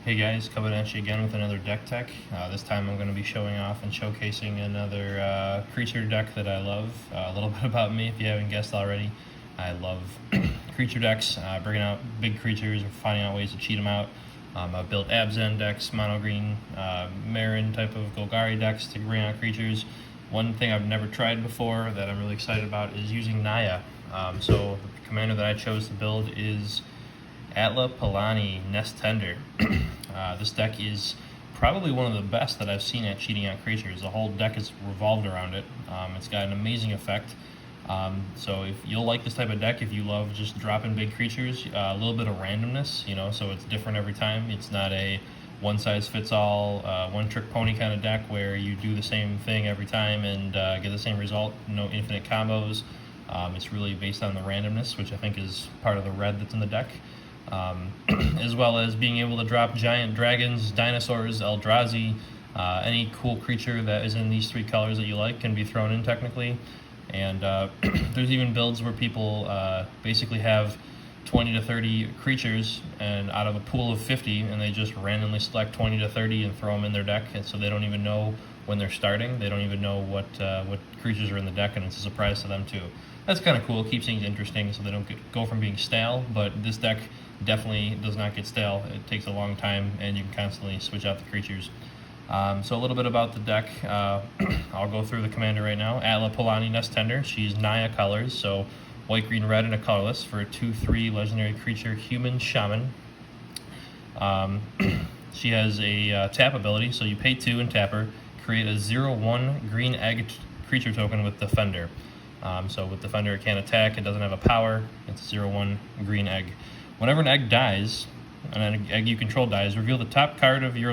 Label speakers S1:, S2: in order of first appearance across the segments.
S1: Hey guys, coming at you again with another deck tech. This time I'm going to be showing off and showcasing another creature deck that I love. A little bit about me, if you haven't guessed already. I love creature decks, bringing out big creatures and finding out ways to cheat them out. I've built Abzan decks, mono green, Marin type of Golgari decks to bring out creatures. One thing I've never tried before that I'm really excited about is using NAYA. So the commander that I chose to build is Atla Palani, Nest Tender. This deck is probably one of the best that I've seen at cheating out creatures. The whole deck is revolved around it. It's got an amazing effect. So if you'll like this type of deck, if you love just dropping big creatures, a little bit of randomness, so it's different every time. It's not a one-size-fits-all, one-trick pony kind of deck where you do the same thing every time and get the same result, no infinite combos. It's really based on the randomness, which I think is part of the red that's in the deck. As well as being able to drop giant dragons, dinosaurs, eldrazi, any cool creature that is in these three colors that you like can be thrown in technically. And there's even builds where people basically have 20 to 30 creatures and out of a pool of 50, and they just randomly select 20 to 30 and throw them in their deck, and so they don't even know when they're starting. They don't even know what creatures are in the deck, and it's a surprise to them too. That's kind of cool. It keeps things interesting so they don't go from being stale, but this deck definitely does not get stale. It takes a long time, and you can constantly switch out the creatures. So a little bit about the deck. I'll go through the commander right now. Atla Palani, Nest Tender. She's NAYA colors, so white, green, red, and a colorless for a 2/3 legendary creature, human shaman. She has a tap ability, so you pay 2 and tap her. Create a 0/1 green egg creature token with Defender. So with Defender, it can't attack. It doesn't have a power. It's a 0/1 green egg. Whenever an egg dies, an egg you control dies, reveal the top card of your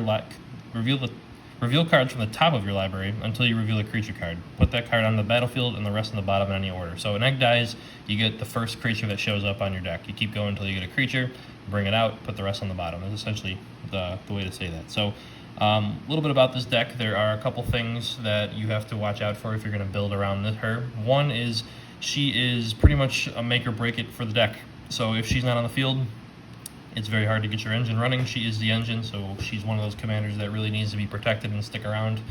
S1: reveal cards from the top of your library until you reveal a creature card. Put that card on the battlefield and the rest on the bottom in any order. So an egg dies, you get the first creature that shows up on your deck. You keep going until you get a creature, bring it out, put the rest on the bottom. That's essentially the way to say that. So a little bit about this deck. There are a couple things that you have to watch out for if you're going to build around her. One is she is pretty much a make or break it for the deck. So if she's not on the field, it's very hard to get your engine running. She is the engine, so she's one of those commanders that really needs to be protected and stick around.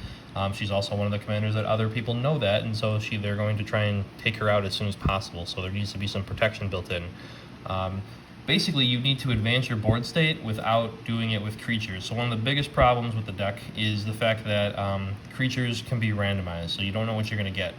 S1: She's also one of the commanders that other people know that, and so they're going to try and take her out as soon as possible, so there needs to be some protection built in. Basically, you need to advance your board state without doing it with creatures. So one of the biggest problems with the deck is the fact that creatures can be randomized, so you don't know what you're going to get.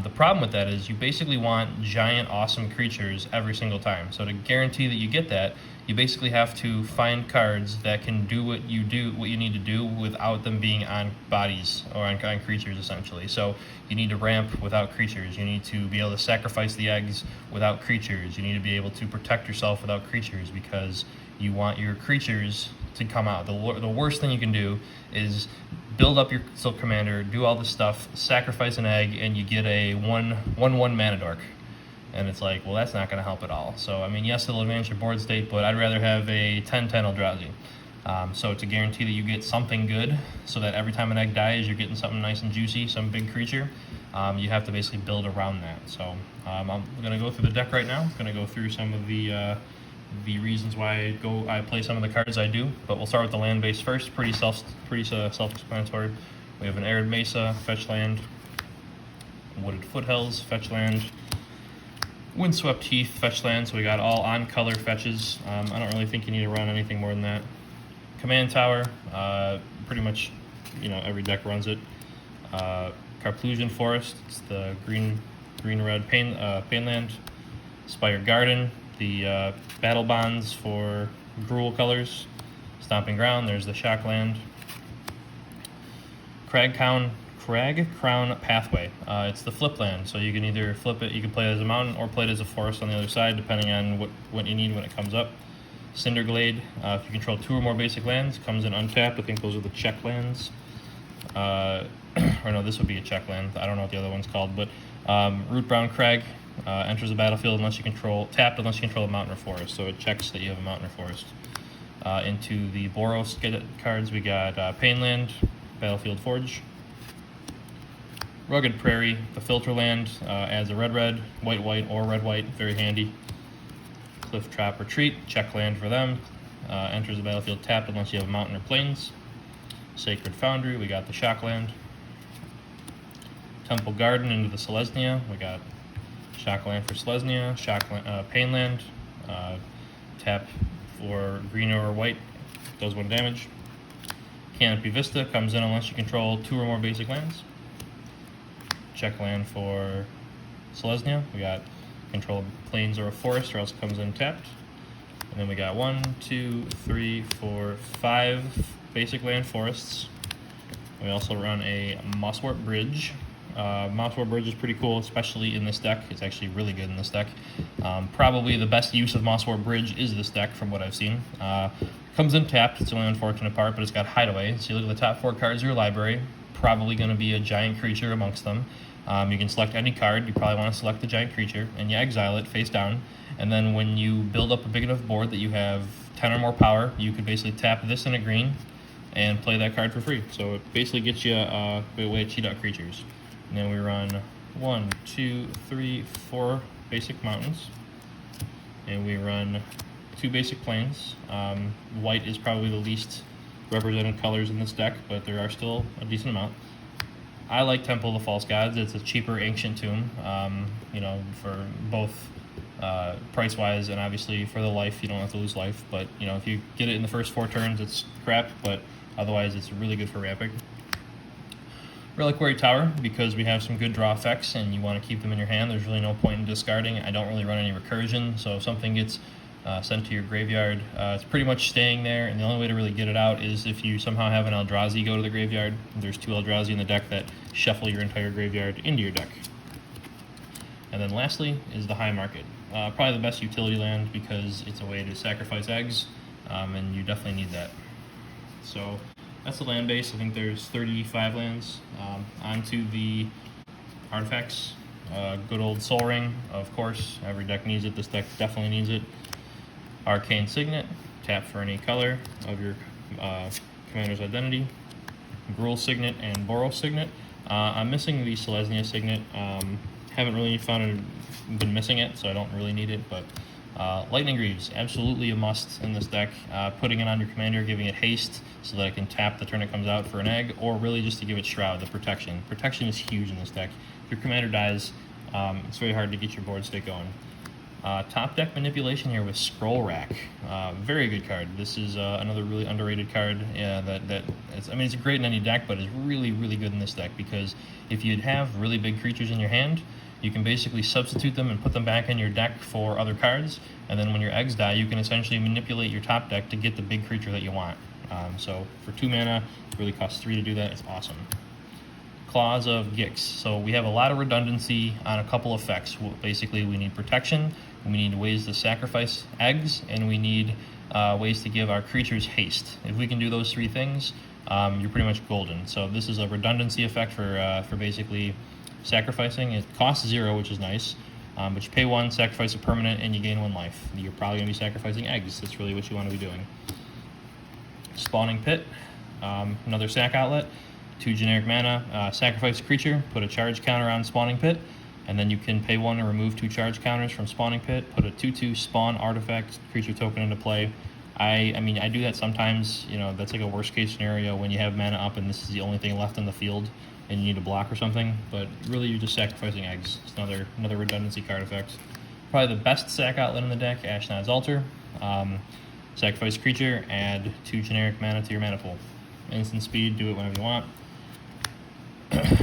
S1: The problem with that is you basically want giant, awesome creatures every single time. So to guarantee that you get that, you basically have to find cards that can do what you need to do without them being on bodies or on creatures, essentially. So you need to ramp without creatures. You need to be able to sacrifice the eggs without creatures. You need to be able to protect yourself without creatures because you want your creatures to come out. The worst thing you can do is build up your Silk Commander, do all this stuff, sacrifice an egg, and you get a 1/1 mana dork. And it's like, well, that's not going to help at all. So, I mean, yes, it'll advance your board state, but I'd rather have a 10/10 eldrazi. So to guarantee that you get something good, so that every time an egg dies, you're getting something nice and juicy, some big creature, you have to basically build around that. So I'm going to go through the deck right now. I'm going to go through some of the reasons why I play some of the cards I do, but we'll start with the land base first. Pretty self-explanatory. We have an arid mesa, fetch land, wooded foothills, fetch land, windswept heath, fetch land. So we got all on color fetches. I don't really think you need to run anything more than that. Command tower, pretty much, every deck runs it. Carplusion forest, it's the green-red pain land. Spire garden. The battle bonds for gruel colors. Stomping ground, there's the shock land. Crag Crown Pathway. It's the flip land, so you can either flip it, you can play it as a mountain or play it as a forest on the other side, depending on what you need when it comes up. Cinderglade, if you control 2 or more basic lands, comes in untapped. I think those are the check lands. Or no, this would be a check land. I don't know what the other one's called, but Rootbound Crag. Enters the battlefield unless you control a mountain or forest, so it checks that you have a mountain or forest. Into the Boros cards, we got Painland, Battlefield Forge, Rugged Prairie, the Filter Land, adds a red, white, or red-white, very handy. Cliff Trap Retreat, check land for them. enters the battlefield tapped unless you have a mountain or plains. Sacred Foundry, we got the Shockland. Temple Garden into the Selesnya, we got Shockland for Selesnya, Painland, tap for green or white, does 1 damage. Canopy Vista comes in unless you control 2 or more basic lands. Check land for Selesnya, we got control plains or a forest, or else it comes in tapped. And then we got 1, 2, 3, 4, 5 basic land forests. We also run a Mosswort Bridge. Mosswort Bridge is pretty cool, especially in this deck. It's actually really good in this deck. Probably the best use of Mosswort Bridge is this deck from what I've seen. Comes in tapped, it's the only unfortunate part, but it's got Hideaway. So you look at the top 4 cards of your library, probably going to be a giant creature amongst them. You can select any card, you probably want to select the giant creature, and you exile it face down. And then when you build up a big enough board that you have 10 or more power, you could basically tap this in a green and play that card for free. So it basically gets you a way to cheat out creatures. And then we run 1, 2, 3, 4 basic mountains. And we run 2 basic plains. White is probably the least represented colors in this deck, but there are still a decent amount. I like Temple of the False Gods. It's a cheaper ancient tomb, for both price-wise and obviously for the life. You don't have to lose life, but if you get it in the first 4 turns, it's crap, but otherwise it's really good for ramping. Reliquary Tower, because we have some good draw effects and you want to keep them in your hand, there's really no point in discarding. I don't really run any recursion, so if something gets sent to your graveyard, it's pretty much staying there, and the only way to really get it out is if you somehow have an Eldrazi go to the graveyard. There's 2 Eldrazi in the deck that shuffle your entire graveyard into your deck. And then lastly is the High Market. Probably the best utility land because it's a way to sacrifice eggs, and you definitely need that. So that's the land base. I think there's 35 lands. Onto the artifacts. Good old Soul Ring, of course. Every deck needs it. This deck definitely needs it. Arcane Signet. Tap for any color of your commander's identity. Gruel Signet and Boros Signet. I'm missing the Selesnya Signet. Haven't really been missing it, so I don't really need it, but Lightning Greaves, absolutely a must in this deck. Putting it on your commander, giving it haste so that it can tap the turn it comes out for an egg, or really just to give it Shroud, the protection. Protection is huge in this deck. If your commander dies, it's very hard to get your board state going. Top deck manipulation here with Scroll Rack. Very good card. This is another really underrated card. It's great in any deck, but it's really, really good in this deck because if you'd have really big creatures in your hand, you can basically substitute them and put them back in your deck for other cards, and then when your eggs die, you can essentially manipulate your top deck to get the big creature that you want. So for 2 mana, it really costs 3 to do that. It's awesome. Claws of Gix. So we have a lot of redundancy on a couple effects. Basically, we need protection, we need ways to sacrifice eggs, and we need ways to give our creatures haste. If we can do those 3 things, you're pretty much golden. So this is a redundancy effect for basically sacrificing. It costs 0, which is nice, but you pay 1, sacrifice a permanent, and you gain 1 life. You're probably going to be sacrificing eggs. That's really what you want to be doing. Spawning Pit, another sack outlet, 2 generic mana, sacrifice a creature, put a charge counter on Spawning Pit, and then you can pay 1 to remove 2 charge counters from Spawning Pit, put a 2/2 spawn artifact creature token into play. I do that sometimes. That's like a worst case scenario when you have mana up and this is the only thing left in the field and you need a block or something, but really you're just sacrificing eggs. It's another redundancy card effect. Probably the best sack outlet in the deck, Ashnod's Altar. Sacrifice creature, add 2 generic mana to your mana pool. Instant speed, do it whenever you want.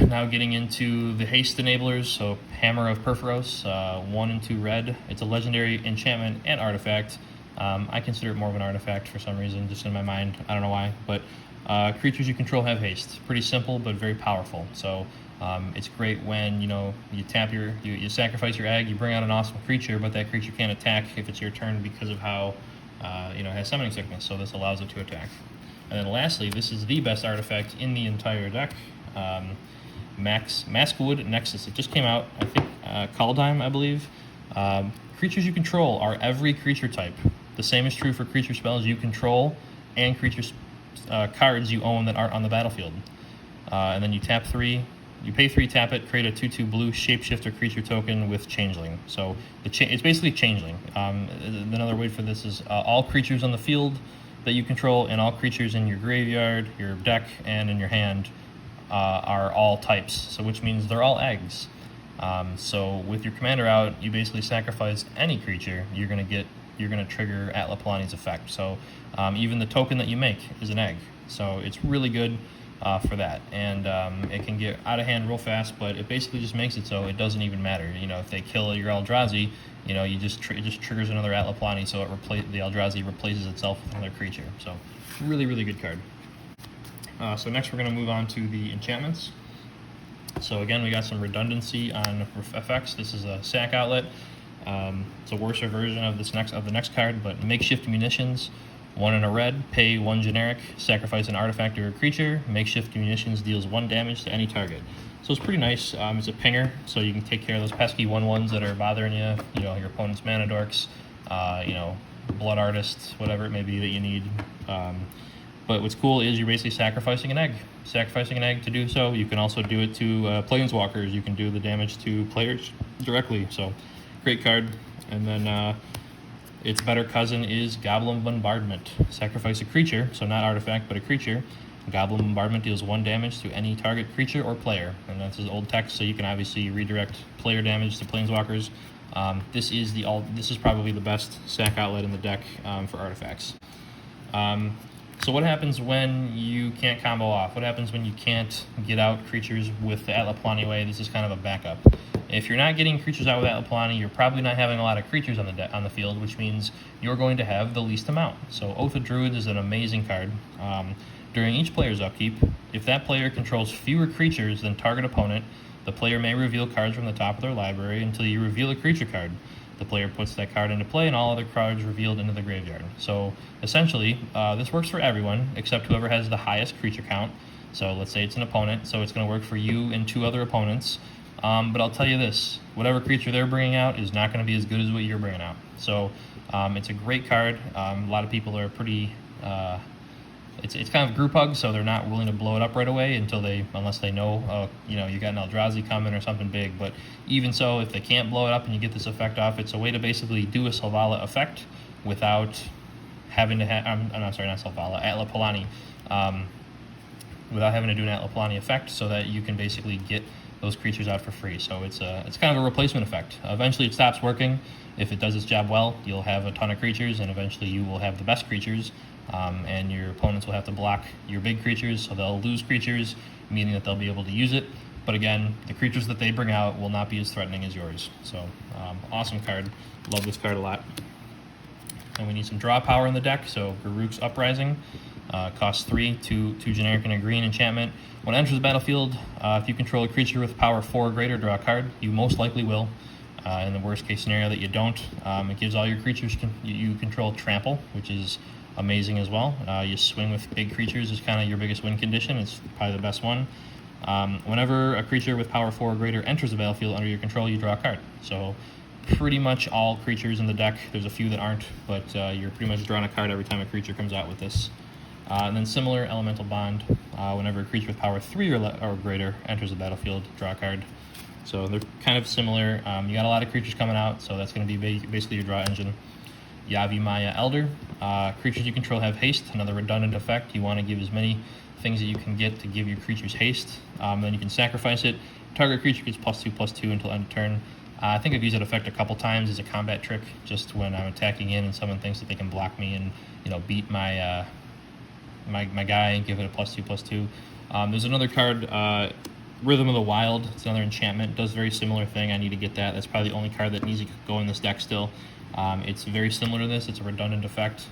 S1: Now getting into the haste enablers, so Hammer of Perfrose, 1 and 2 red. It's a legendary enchantment and artifact. I consider it more of an artifact for some reason, just in my mind. I don't know why, but creatures you control have haste. Pretty simple, but very powerful. So it's great when you tap you sacrifice your egg, you bring out an awesome creature, but that creature can't attack if it's your turn because of how it has summoning sickness. So this allows it to attack. And then lastly, this is the best artifact in the entire deck. Maskwood Nexus. It just came out, I think, Kaldheim, I believe. Creatures you control are every creature type. The same is true for creature spells you control and creature cards you own that aren't on the battlefield. And then you tap 3, you pay 3, tap it, create a 2/2 blue shapeshifter creature token with changeling. So it's basically changeling. Another word for this is all creatures on the field that you control and all creatures in your graveyard, your deck, and in your hand are all types. So which means they're all eggs. So with your commander out, you basically sacrifice any creature, you're gonna trigger Atla Palani's effect. So even the token that you make is an egg. So it's really good for that, and it can get out of hand real fast, but it basically just makes it so it doesn't even matter. You know, if they kill your Eldrazi, you know, it just triggers another Atla Palani, so the Eldrazi replaces itself with another creature. So really, really good card. So next we're going to move on to the enchantments. So again, we got some redundancy on effects. This is a sack outlet. It's a worse version of the next card, but makeshift munitions. 1 in a red, pay 1 generic, sacrifice an artifact or a creature. Makeshift munitions deals 1 damage to any target. So it's pretty nice. It's a pinger, so you can take care of those pesky 1/1s that are bothering you. You know, your opponent's mana dorks, you know, blood artists, whatever it may be that you need. But what's cool is you're basically sacrificing an egg. Sacrificing an egg to do so. You can also do it to planeswalkers. You can do the damage to players directly. So great card. And then its better cousin is Goblin Bombardment. Sacrifice a creature, so not artifact, but a creature. Goblin Bombardment deals 1 damage to any target creature or player. And that's his old text, so you can obviously redirect player damage to planeswalkers. This is probably the best sack outlet in the deck for artifacts. So what happens when you can't combo off? What happens when you can't get out creatures with the Atla Palani way? This is kind of a backup. If you're not getting creatures out with Atla Palani, you're probably not having a lot of creatures on the field, which means you're going to have the least amount. So Oath of Druids is an amazing card. During each player's upkeep, if that player controls fewer creatures than target opponent, the player may reveal cards from the top of their library until you reveal a creature card. The player puts that card into play and all other cards revealed into the graveyard. So essentially, this works for everyone except whoever has the highest creature count. So let's say it's an opponent, so it's going to work for you and 2 other opponents. But I'll tell you this, whatever creature they're bringing out is not going to be as good as what you're bringing out. So it's a great card. A lot of people are pretty... It's kind of group hug, so they're not willing to blow it up right away unless they know, you know, you got an Eldrazi coming or something big. But even so, if they can't blow it up and you get this effect off, it's a way to basically do a Selvala effect without having to have, not Selvala, Atla Palani, without having to do an Atla Palani effect, so that you can basically get those creatures out for free. So it's kind of a replacement effect. Eventually it stops working. If it does its job well, you'll have a ton of creatures, and eventually you will have the best creatures. And your opponents will have to block your big creatures, so they'll lose creatures, meaning that they'll be able to use it. But again, the creatures that they bring out will not be as threatening as yours. So, awesome card. Love this card a lot. And we need some draw power in the deck, so Garruk's Uprising. Costs 3, 2 generic and a green enchantment. When it enters the battlefield, if you control a creature with power 4 or greater, draw a card. You most likely will. In the worst case scenario that you don't, it gives all your creatures you control trample, which is amazing as well. You swing with big creatures is kind of your biggest win condition. It's probably the best one. Whenever a creature with power 4 or greater enters the battlefield under your control, you draw a card. So pretty much all creatures in the deck. There's a few that aren't, but you're pretty much drawing a card every time a creature comes out with this. And then similar Elemental Bond. Whenever a creature with power 3 or greater enters the battlefield, draw a card. So they're kind of similar. You got a lot of creatures coming out, so that's going to be basically your draw engine. Yavimaya Elder. Creatures you control have haste, another redundant effect. You want to give as many things that you can get to give your creatures haste. Then you can sacrifice it. Target creature gets +2/+2 until end of turn. I think I've used that effect a couple times as a combat trick, just when I'm attacking in and someone thinks that they can block me and, you know, beat my my guy and give it a +2/+2. There's another card, Rhythm of the Wild. It's another enchantment. It does a very similar thing. I need to get that. That's probably the only card that needs to go in this deck still. It's very similar to this. It's a redundant effect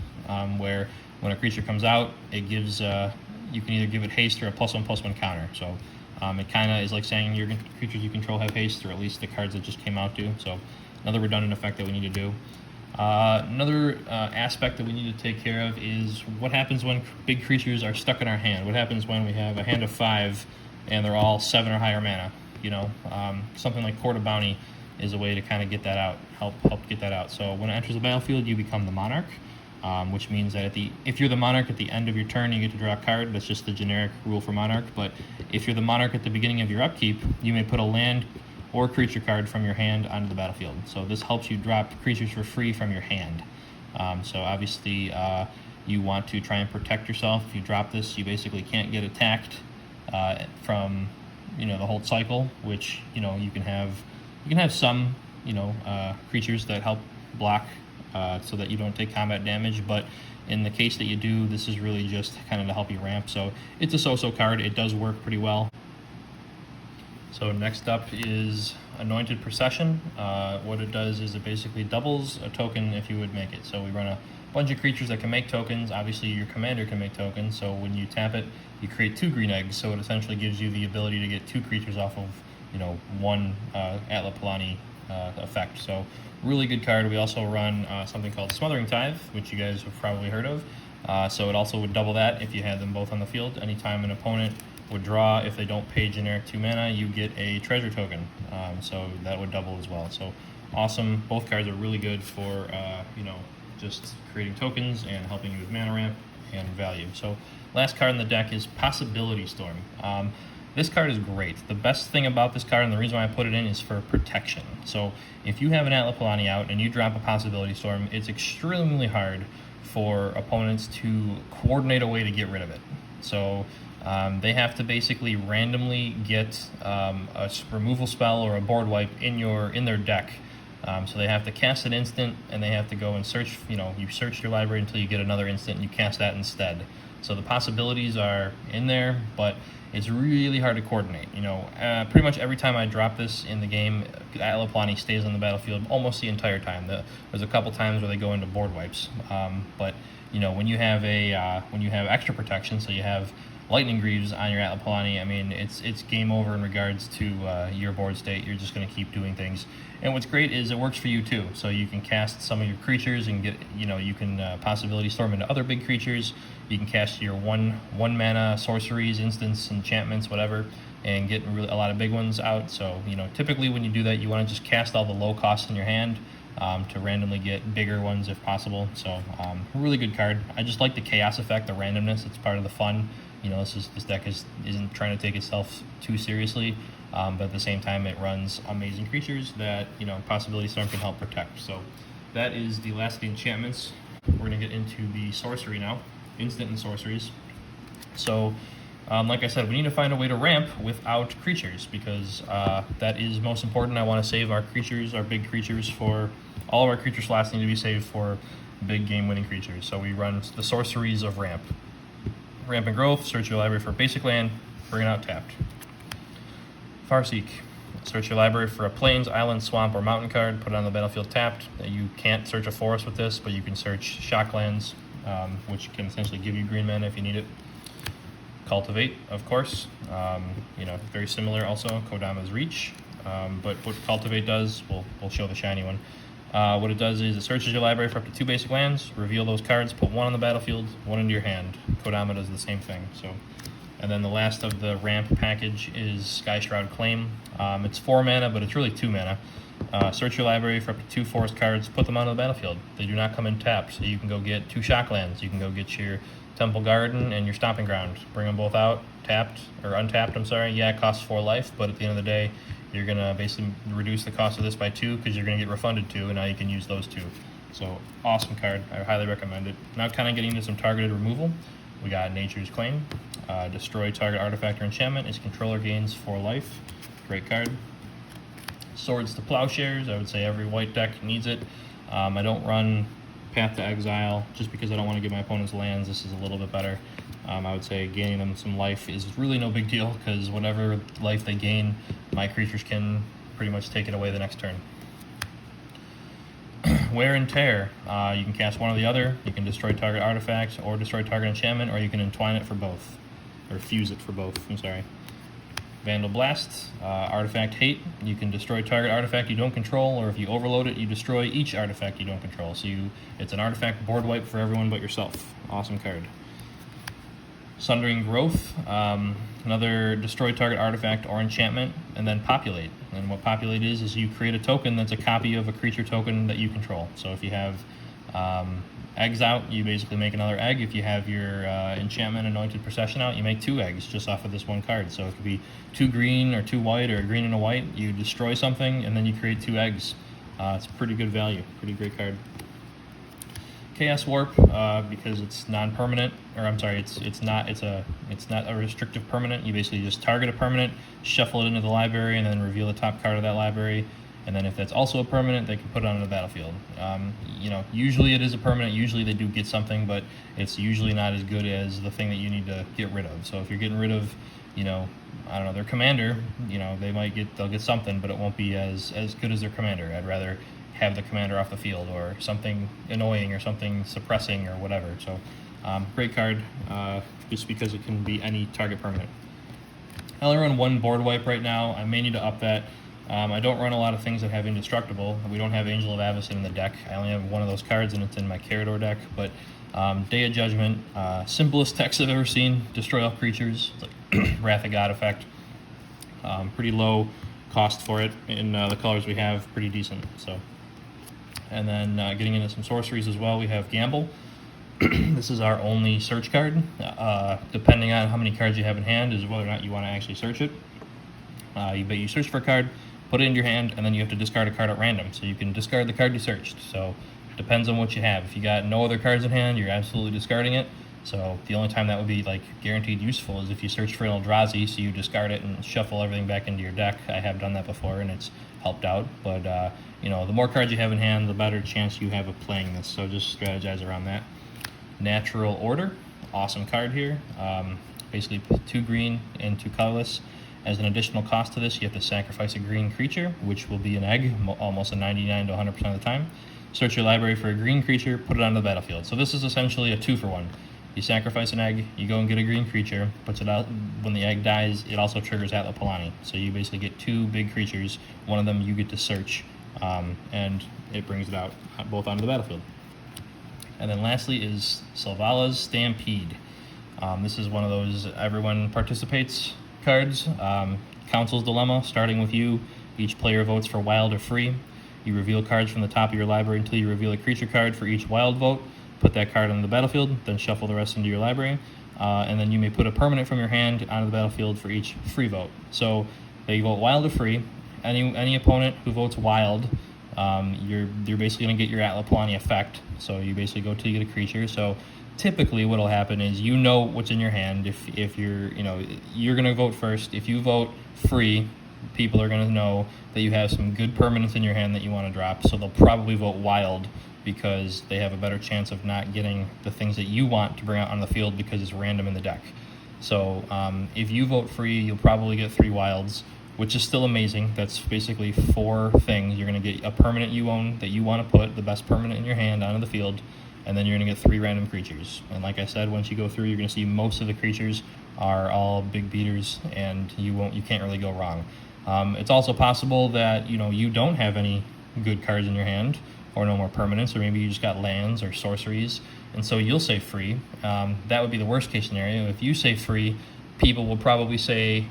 S1: where when a creature comes out, it gives you can either give it haste or a +1/+1 counter. So it kind of is like saying your creatures you control have haste, or at least the cards that just came out do. So another redundant effect that we need to do. Another aspect that we need to take care of is what happens when big creatures are stuck in our hand. What happens when we have a hand of 5 and they're all 7 or higher mana? You know, something like Court of Bounty is a way to kind of get that out, help get that out. So when it enters the battlefield, you become the monarch. which means that if you're the monarch at the end of your turn, you get to draw a card. That's just the generic rule for monarch. But if you're the monarch at the beginning of your upkeep, you may put a land or creature card from your hand onto the battlefield. So this helps you drop creatures for free from your hand. So obviously you want to try and protect yourself. If you drop this, you basically can't get attacked from the whole cycle, which you can have some creatures that help block so that you don't take combat damage, but in the case that you do, this is really just kind of to help you ramp. So it's a so-so card. It does work pretty well. So next up is Anointed Procession. What it does is it basically doubles a token if you would make it. So we run a bunch of creatures that can make tokens. Obviously your commander can make tokens, so when you tap it, you create 2 green eggs, so it essentially gives you the ability to get 2 creatures off of one Atla Palani effect. So really good card. We also run something called Smothering Tithe, which you guys have probably heard of. So it also would double that if you had them both on the field. Anytime an opponent would draw, if they don't pay generic 2 mana, you get a treasure token. So that would double as well. So awesome. Both cards are really good for just creating tokens and helping you with mana ramp and value. So last card in the deck is Possibility Storm. This card is great. The best thing about this card, and the reason why I put it in, is for protection. So if you have an Atla Palani out and you drop a Possibility Storm, it's extremely hard for opponents to coordinate a way to get rid of it. So they have to basically randomly get a removal spell or a board wipe in their deck. So they have to cast an instant, and they have to go and search. You search your library until you get another instant, and you cast that instead. So the possibilities are in there, but it's really hard to coordinate. Pretty much every time I drop this in the game, Atla Palani stays on the battlefield almost the entire time. There's a couple times where they go into board wipes, but when you have extra protection, so you have Lightning Greaves on your Atla Palani, I mean, it's game over in regards to your board state. You're just going to keep doing things. And what's great is it works for you too. So you can cast some of your creatures and get, you can Possibility Storm into other big creatures. You can cast your one mana sorceries, instants, enchantments, whatever, and get a lot of big ones out. So typically when you do that, you want to just cast all the low costs in your hand to randomly get bigger ones if possible. So really good card. I just like the chaos effect, the randomness. It's part of the fun. This deck isn't trying to take itself too seriously, but at the same time, it runs amazing creatures that Possibility Storm can help protect. So that is the last of the enchantments. We're going to get into the sorcery now, instant and sorceries. So, like I said, we need to find a way to ramp without creatures, because that is most important. I want to save our creatures, our big creatures, for all of our creature slots need to be saved for big game-winning creatures. So we run the sorceries of ramp. Ramp and growth, search your library for basic land, bring it out tapped. Farseek, search your library for a plains, island, swamp, or mountain card, put it on the battlefield tapped. You can't search a forest with this, but you can search shocklands, which can essentially give you green mana if you need it. Cultivate, of course, very similar also, Kodama's Reach, but what Cultivate does, we'll show the shiny one. What it does is it searches your library for up to 2 basic lands, reveal those cards, put 1 on the battlefield, 1 into your hand. Kodama does the same thing. And then the last of the ramp package is Skyshroud Claim. It's 4 mana, but it's really 2 mana. Search your library for up to 2 forest cards, put them onto the battlefield. They do not come in tapped, so you can go get 2 shocklands. You can go get your Temple Garden and your Stomping Ground. Bring them both out, tapped, or untapped, I'm sorry. Yeah, it costs 4 life, but at the end of the day, you're going to basically reduce the cost of this by 2 because you're going to get refunded 2, and now you can use those 2. So, awesome card. I highly recommend it. Now kind of getting into some targeted removal. We got Nature's Claim. Destroy target artifact or enchantment. Its controller gains 4 life. Great card. Swords to Plowshares. I would say every white deck needs it. I don't run Path to Exile just because I don't want to give my opponents lands. This is a little bit better. I would say gaining them some life is really no big deal, because whatever life they gain, my creatures can pretty much take it away the next turn. Wear and Tear. You can cast one or the other. You can destroy target artifact or destroy target enchantment, or you can entwine it for both. Or fuse it for both, I'm sorry. Vandal Blast. Artifact Hate. You can destroy target artifact you don't control, or if you overload it, you destroy each artifact you don't control. So it's an artifact board wipe for everyone but yourself. Awesome card. Sundering Growth, another destroy target artifact or enchantment, and then Populate. And what Populate is you create a token that's a copy of a creature token that you control. So if you have Eggs out, you basically make another egg. If you have your enchantment anointed procession out, you make 2 eggs just off of this one card. So it could be 2 green or 2 white, or a green and a white. You destroy something and then you create 2 eggs. It's pretty good value, pretty great card. Chaos Warp, because it's non-permanent, or I'm sorry, it's not a restrictive permanent. You basically just target a permanent, shuffle it into the library, and then reveal the top card of that library. And then if that's also a permanent, they can put it on the battlefield. Usually it is a permanent. Usually they do get something, but it's usually not as good as the thing that you need to get rid of. So if you're getting rid of, I don't know, their commander, they'll get something, but it won't be as good as their commander. I'd rather have the commander off the field, or something annoying, or something suppressing, or whatever. So great card, just because it can be any target permanent. I only run 1 board wipe right now. I may need to up that. I don't run a lot of things that have indestructible. We don't have Angel of Avacyn in the deck. I only have 1 of those cards, and it's in my Carador deck. But Day of Judgment, simplest text I've ever seen. Destroy all creatures. It's like Wrath of God effect. Pretty low cost for it in the colors we have. Pretty decent. So, and then getting into some sorceries as well, we have Gamble. This is our only search card. Depending on how many cards you have in hand is whether or not you want to actually search it. You search for a card, put it in your hand, and then you have to discard a card at random. So you can discard the card you searched. So it depends on what you have. If you got no other cards in hand, you're absolutely discarding it. So the only time that would be guaranteed useful is if you search for an eldrazi, so you discard it and shuffle everything back into your deck. I have done that before, and it's helped out. But the more cards you have in hand, the better chance you have of playing this. So just strategize around that. Natural Order, awesome card here. Basically 2 green and 2 colorless. As an additional cost to this, you have to sacrifice a green creature, which will be an egg, almost a 99 to 100% of the time. Search your library for a green creature, put it on the battlefield. So this is essentially a 2-for-1. You sacrifice an egg, you go and get a green creature, puts it out. When the egg dies, it also triggers Atla Palani. So you basically get 2 big creatures. One of them you get to search, and it brings it out both onto the battlefield. And then lastly is Selvalla's Stampede. This is one of those everyone participates cards. Council's Dilemma, starting with you. Each player votes for wild or free. You reveal cards from the top of your library until you reveal a creature card for each wild vote. Put that card on the battlefield, then shuffle the rest into your library. And then you may put a permanent from your hand onto the battlefield for each free vote. So they vote wild or free. Any opponent who votes wild, you're basically going to get your Atla Palani effect. So you basically go till you get a creature. So typically what'll happen is what's in your hand. If you're going to vote first. If you vote free, people are going to know that you have some good permanents in your hand that you want to drop. So they'll probably vote wild because they have a better chance of not getting the things that you want to bring out on the field because it's random in the deck. So if you vote free, you'll probably get 3 wilds, which is still amazing. That's basically 4 things. You're going to get a permanent you own that you want to put, the best permanent in your hand, onto the field, and then you're going to get 3 random creatures. And like I said, once you go through, you're going to see most of the creatures are all big beaters, and you can't really go wrong. It's also possible that you don't have any good cards in your hand, or no more permanents, or maybe you just got lands or sorceries, and so you'll say free. That would be the worst case scenario. If you say free, people will probably say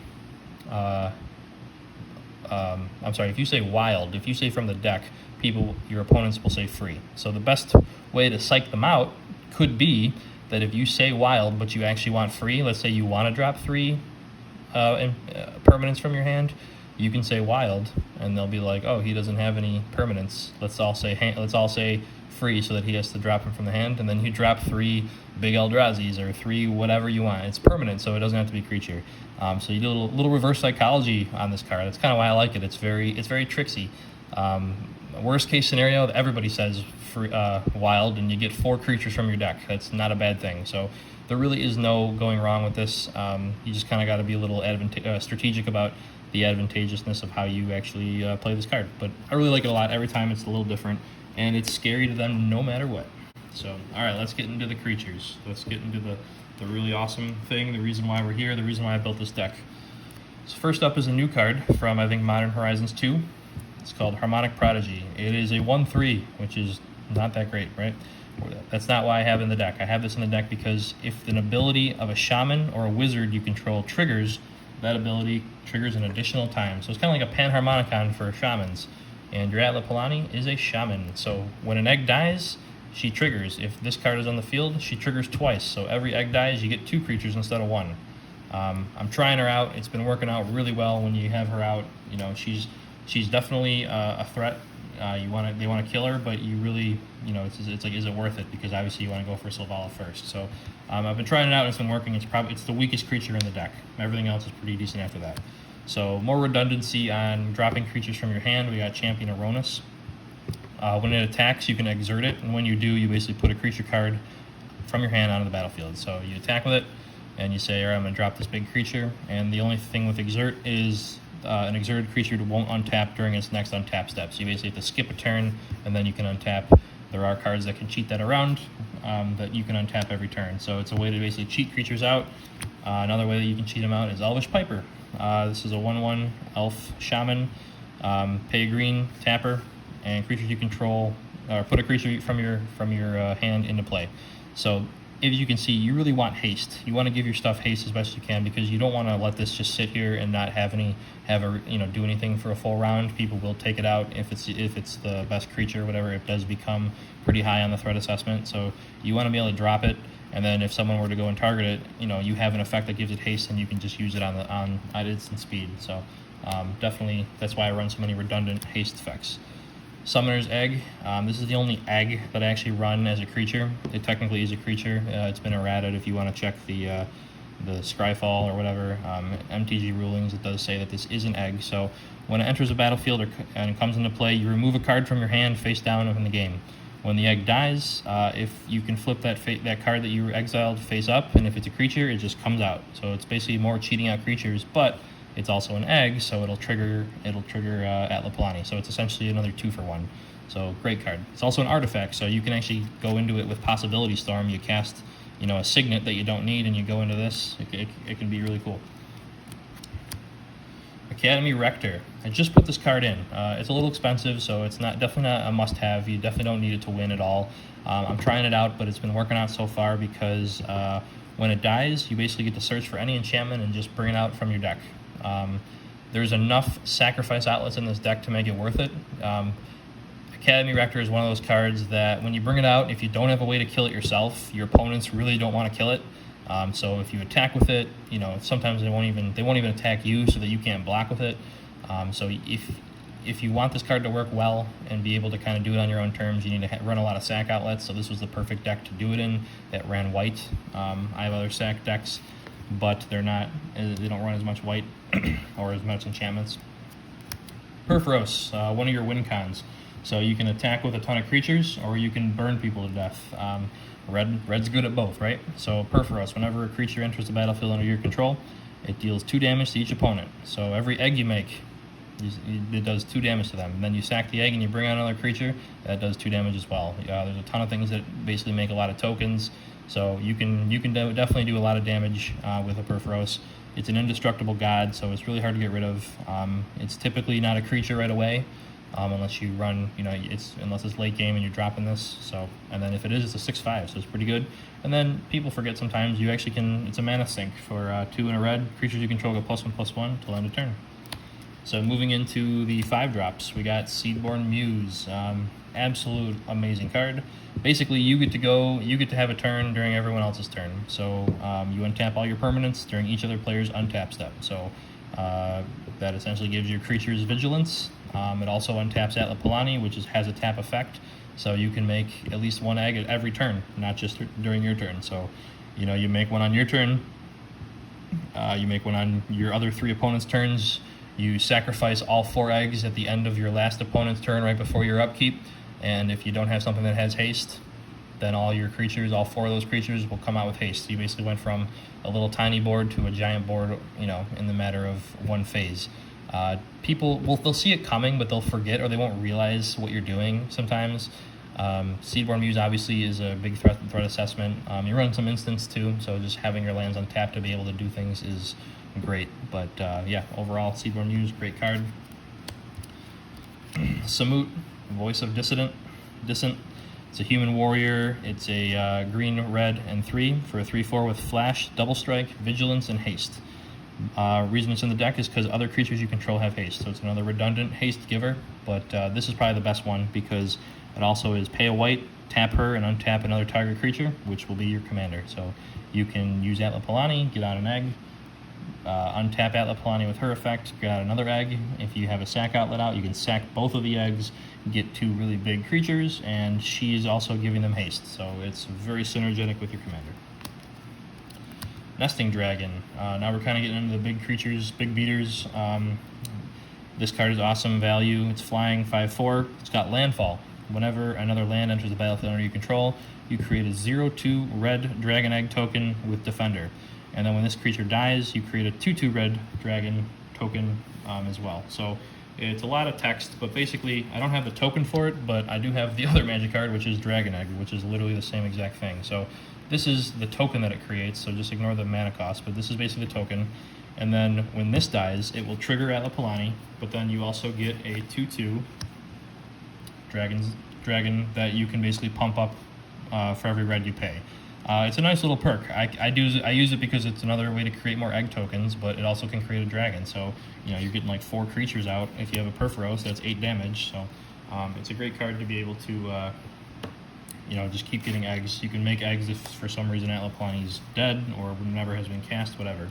S1: if you say wild, if you say from the deck, your opponents will say free. So the best way to psych them out could be that if you say wild but you actually want free, let's say you want to drop 3 permanents from your hand, you can say wild, and they'll be like, oh, he doesn't have any permanents. Let's all say free, so that he has to drop them from the hand, and then you drop 3 big Eldrazi's or 3 whatever you want. It's permanent, so it doesn't have to be creature. So you do a little reverse psychology on this card. That's kind of why I like it. It's very tricksy. Worst case scenario, everybody says free, wild, and you get 4 creatures from your deck. That's not a bad thing. So there really is no going wrong with this. You just kind of got to be a little strategic about the advantageousness of how you actually play this card. But I really like it a lot. Every time it's a little different, and it's scary to them no matter what. So, all right, let's get into the creatures. Let's get into the really awesome thing, the reason why we're here, the reason why I built this deck. So first up is a new card from, I think, Modern Horizons 2. It's called Harmonic Prodigy. It is a 1/3, which is not that great, right? That's not why I have it in the deck. I have this in the deck because if an ability of a shaman or a wizard you control triggers, that ability triggers an additional time. So it's kind of like a Panharmonicon for shamans. And your Atla Palani is a shaman. So when an egg dies, she triggers. If this card is on the field, she triggers twice. So every egg dies, you get 2 creatures instead of 1. I'm trying her out. It's been working out really well when you have her out. You know, she's definitely a threat. They want to kill her, but you really, you know, it's like, is it worth it? Because obviously you want to go for Selvala first. So I've been trying it out, and it's been working. It's the weakest creature in the deck. Everything else is pretty decent after that. So more redundancy on dropping creatures from your hand. We got Champion Aronis. When it attacks, you can exert it, and when you do, you basically put a creature card from your hand onto the battlefield. So you attack with it, and you say, all right, I'm going to drop this big creature, and the only thing with exert is an exerted creature won't untap during its next untap step. So you basically have to skip a turn, and then you can untap. There are cards that can cheat that around, that you can untap every turn. So it's a way to basically cheat creatures out. Another way that you can cheat them out is Elvish Piper. This is a 1/1 elf shaman. Pay a green, tapper, and creatures you control, or put a creature from your hand into play. So as you can see, you really want haste. You want to give your stuff haste as best you can, because you don't want to let this just sit here and not do anything for a full round. People will take it out if it's the best creature or whatever. It does become pretty high on the threat assessment, so you want to be able to drop it. And then if someone were to go and target it, you know, you have an effect that gives it haste, and you can just use it at instant speed. So definitely, that's why I run so many redundant haste effects. Summoner's Egg. This is the only egg that I actually run as a creature. It technically is a creature. It's been errated if you want to check the Scryfall or whatever. MTG rulings, it does say that this is an egg. So when it enters a battlefield and comes into play, you remove a card from your hand face down in the game. When the egg dies, if you can flip that card that you exiled face up, and if it's a creature, it just comes out. So it's basically more cheating out creatures, but it's also an egg, so it'll trigger Atla Palani. So it's essentially another 2-for-1. So great card. It's also an artifact, so you can actually go into it with Possibility Storm. You cast, you know, a signet that you don't need, and you go into this. It can be really cool. Academy Rector. I just put this card in. It's a little expensive, so it's definitely not a must-have. You definitely don't need it to win at all. I'm trying it out, but it's been working out so far because when it dies, you basically get to search for any enchantment and just bring it out from your deck. There's enough sacrifice outlets in this deck to make it worth it. Academy Rector is one of those cards that when you bring it out, if you don't have a way to kill it yourself, your opponents really don't want to kill it. So if you attack with it, you know, sometimes they won't even attack you, so that you can't block with it. So if you want this card to work well and be able to kind of do it on your own terms, you need to run a lot of sack outlets. So this was the perfect deck to do it in. That ran white. I have other sack decks, but they don't run as much white or as much enchantments. Perfrose, one of your win cons. So you can attack with a ton of creatures, or you can burn people to death. Red's good at both, right? So Perfrose, whenever a creature enters the battlefield under your control, it deals 2 damage to each opponent. So every egg you make, it does 2 damage to them. And then you sack the egg and you bring out another creature, that does 2 damage as well. There's a ton of things that basically make a lot of tokens. So you can definitely do a lot of damage with a Perfrose. It's an indestructible god, so it's really hard to get rid of. It's typically not a creature right away, unless you run, unless it's late game and you're dropping this. So, and then if it is, it's a 6/5, so it's pretty good. And then people forget sometimes you actually can. It's a mana sink for 2 and a red. Creatures you control get +1/+1 till end of turn. So moving into the 5 drops, we got Seedborn Muse. Absolute amazing card. Basically, you get to have a turn during everyone else's turn. So you untap all your permanents during each other player's untap step. So that essentially gives your creatures vigilance. It also untaps Atla Palani, which has a tap effect. So you can make at least 1 egg at every turn, not just during your turn. So, you make 1 on your turn. You make 1 on your other 3 opponents' turns. You sacrifice all 4 eggs at the end of your last opponent's turn right before your upkeep. And if you don't have something that has haste, then all your creatures, all 4 of those creatures will come out with haste. So you basically went from a little tiny board to a giant board, in the matter of 1 phase. They'll see it coming, but they'll forget or they won't realize what you're doing sometimes. Seedborn Muse obviously is a big threat assessment. You run some instants too, so just having your lands untapped to be able to do things is great. But yeah, overall, Seedborn Muse, great card. Samut, Voice of Dissent. It's a human warrior. It's a green, red, and 3 for a 3/4 with flash, double strike, vigilance, and haste. Reason it's in the deck is because other creatures you control have haste, so it's another redundant haste giver, but this is probably the best one because it also is pay a white, tap her, and untap another target creature, which will be your commander. So you can use Atla Palani, get out an egg, untap Atla Palani with her effect, get out another egg. If you have a sack outlet out, you can sack both of the eggs, get 2 really big creatures, and she's also giving them haste, so it's very synergetic with your commander. Nesting Dragon. Now we're kind of getting into the big creatures, big beaters. This card is awesome value. It's flying 5/4. It's got landfall. Whenever another land enters the battlefield under your control, you create a 0/2 red dragon egg token with Defender. And then when this creature dies, you create a 2/2 red dragon token as well. So it's a lot of text, but basically I don't have the token for it, but I do have the other magic card, which is Dragon Egg, which is literally the same exact thing. So this is the token that it creates, so just ignore the mana cost, but this is basically the token. And then when this dies, it will trigger Atla Palani, but then you also get a 2/2 dragon that you can basically pump up for every red you pay. It's a nice little perk. I use it because it's another way to create more egg tokens, but it also can create a dragon. So you're getting like 4 creatures out. If you have a Perfrose, that's 8 damage. So it's a great card to be able to just keep getting eggs. You can make eggs if for some reason Atla Palani's dead or never has been cast, whatever.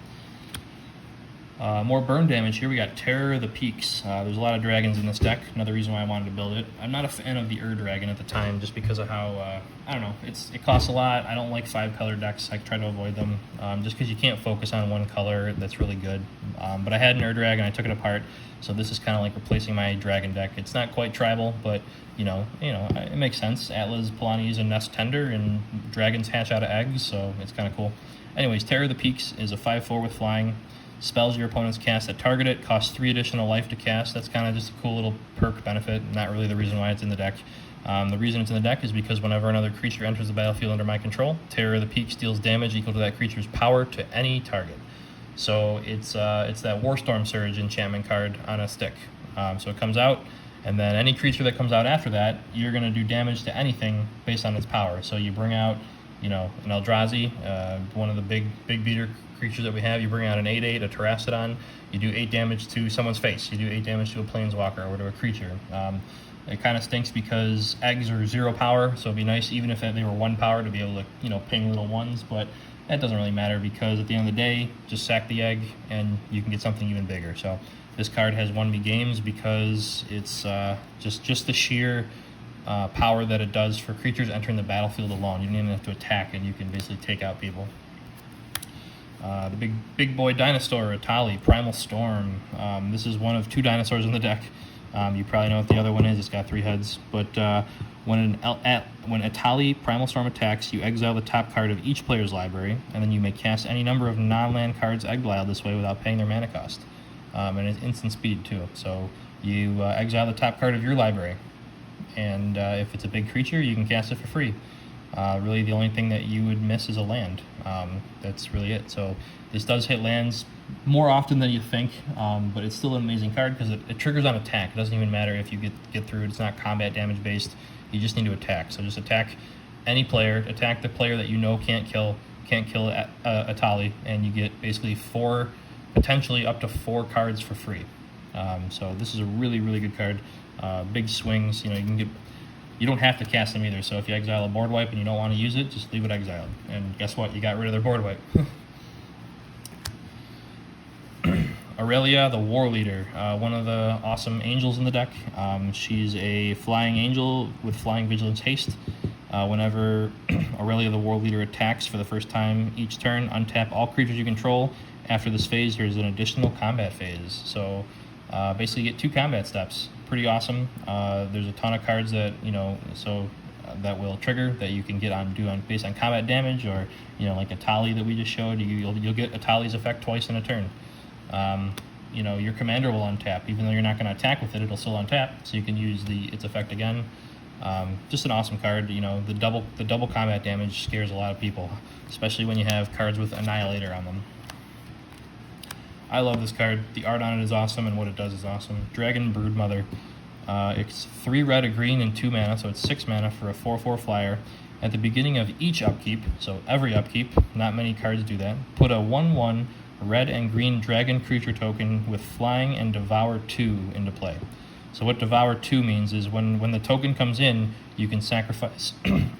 S1: More burn damage here. We got Terror of the Peaks. There's a lot of dragons in this deck. Another reason why I wanted to build it. I'm not a fan of the Dragon at the time just because of how, I don't know, it costs a lot. I don't like 5-color decks. I try to avoid them just because you can't focus on one color that's really good. But I had an Dragon. I took it apart. So this is kind of like replacing my dragon deck. It's not quite tribal, but it makes sense. Atla's Palani is a nest tender, and dragons hatch out of eggs, so it's kind of cool. Anyways, Terror of the Peaks is a 5/4 with flying. Spells your opponents cast that target it cost 3 additional life to cast. That's kind of just a cool little perk benefit, not really the reason why it's in the deck. The reason it's in the deck is because whenever another creature enters the battlefield under my control, Terror of the Peaks deals damage equal to that creature's power to any target. So it's that Warstorm Surge enchantment card on a stick. So it comes out, and then any creature that comes out after that, you're going to do damage to anything based on its power. So you bring out, an Eldrazi, one of the big beater creatures that we have. You bring out an 8/8, a terracidon. You do 8 damage to someone's face. You do 8 damage to a planeswalker or to a creature. It kind of stinks because eggs are 0 power, so it'd be nice even if they were 1 power to be able to, ping little ones, but that doesn't really matter because at the end of the day, just sack the egg and you can get something even bigger. So this card has won me games because it's just the sheer power that it does for creatures entering the battlefield alone. You don't even have to attack, and you can basically take out people. The big boy dinosaur, Atali, Primal Storm. This is one of 2 dinosaurs in the deck. You probably know what the other one is. It's got 3 heads. But when Atali Primal Storm attacks, you exile the top card of each player's library, and then you may cast any number of non-land cards exiled this way without paying their mana cost. And it's instant speed too. So you exile the top card of your library, and if it's a big creature, you can cast it for free. Really, the only thing that you would miss is a land. That's really it. So this does hit lands more often than you think, but it's still an amazing card because it triggers on attack. It doesn't even matter if you get through it. It's not combat damage based. You just need to attack. So just attack any player. Attack the player that you know can't kill Atali, and you get basically 4, potentially up to 4 cards for free. So this is a really, really good card. Big swings. You don't have to cast them either, so if you exile a board wipe and you don't want to use it, just leave it exiled. And guess what? You got rid of their board wipe. Aurelia, the War Leader, one of the awesome angels in the deck. She's a flying angel with flying vigilance haste. Whenever Aurelia, the War Leader, attacks for the first time each turn, untap all creatures you control. After this phase, there's an additional combat phase. So basically you get 2 combat steps. Pretty awesome. There's a ton of cards that that will trigger that you can get based on combat damage, or like Atali that we just showed. You'll get Atali's effect twice in a turn. Your commander will untap, even though you're not going to attack with it. It'll still untap, so you can use its effect again. Just an awesome card. The double combat damage scares a lot of people, especially when you have cards with Annihilator on them. I love this card. The art on it is awesome, and what it does is awesome. Dragon Broodmother. It's 3 red, a green, and 2 mana, so it's 6 mana for a 4/4 flyer. At the beginning of each upkeep, so every upkeep, not many cards do that, put a 1/1 red and green dragon creature token with flying and devour 2 into play. So what devour 2 means is when the token comes in, you can sacrifice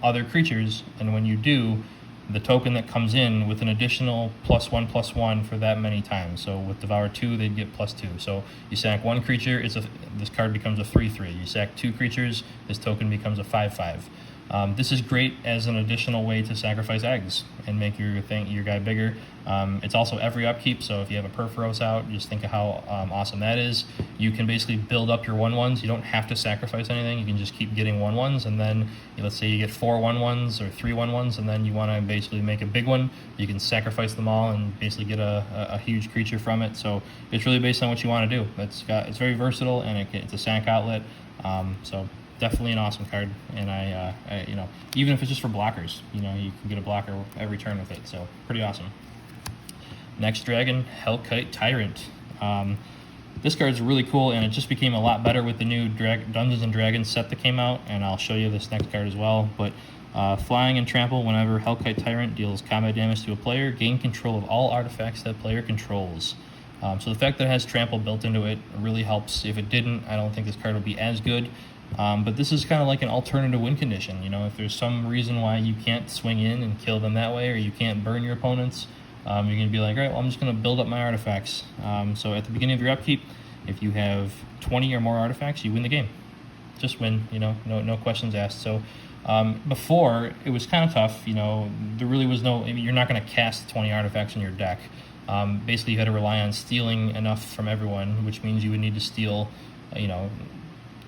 S1: other creatures, and when you do, the token that comes in with an additional +1/+1 for that many times. So with devour 2, they'd get +2. So you sack 1 creature, this card becomes a 3/3. You sack 2 creatures, this token becomes a 5/5. This is great as an additional way to sacrifice eggs and make your guy bigger. It's also every upkeep, so if you have a Perfrose out, just think of how awesome that is. You can basically build up your 1/1s. You don't have to sacrifice anything. You can just keep getting 1/1s, and then let's say you get 4 1/1s or 3 1/1s, and then you want to basically make a big one. You can sacrifice them all and basically get a huge creature from it. So it's really based on what you want to do. It's very versatile, and it's a sack outlet. So definitely an awesome card, and I even if it's just for blockers, you can get a blocker every turn with it. So pretty awesome. Next dragon, Kite Tyrant. This card is really cool, and it just became a lot better with the new Dungeons and Dragons set that came out, and I'll show you this next card as well. But flying and trample, whenever Kite Tyrant deals combat damage to a player, gain control of all artifacts that player controls. So the fact that it has trample built into it really helps. If it didn't, I don't think this card would be as good. But this is kind of like an alternative win condition. If there's some reason why you can't swing in and kill them that way, or you can't burn your opponents, you're going to be like, all right, well, I'm just going to build up my artifacts. So at the beginning of your upkeep, if you have 20 or more artifacts, you win the game. Just win, no questions asked. So before, it was kind of tough. There really was you're not going to cast 20 artifacts in your deck. Basically, you had to rely on stealing enough from everyone, which means you would need to steal,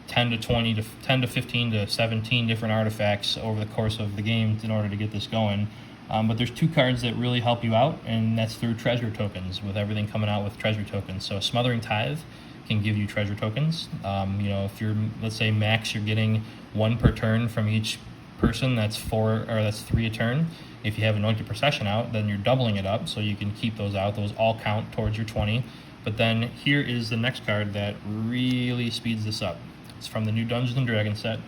S1: 10 to 15 to 17 different artifacts over the course of the game in order to get this going. But there's 2 cards that really help you out, and that's through treasure tokens, with everything coming out with treasure tokens. So Smothering Tithe can give you treasure tokens. If you're, let's say, max, you're getting 1 per turn from each person, that's 3 a turn. If you have Anointed Procession out, then you're doubling it up, so you can keep those out. Those all count towards your 20. But then here is the next card that really speeds this up. It's from the new Dungeons and Dragons set,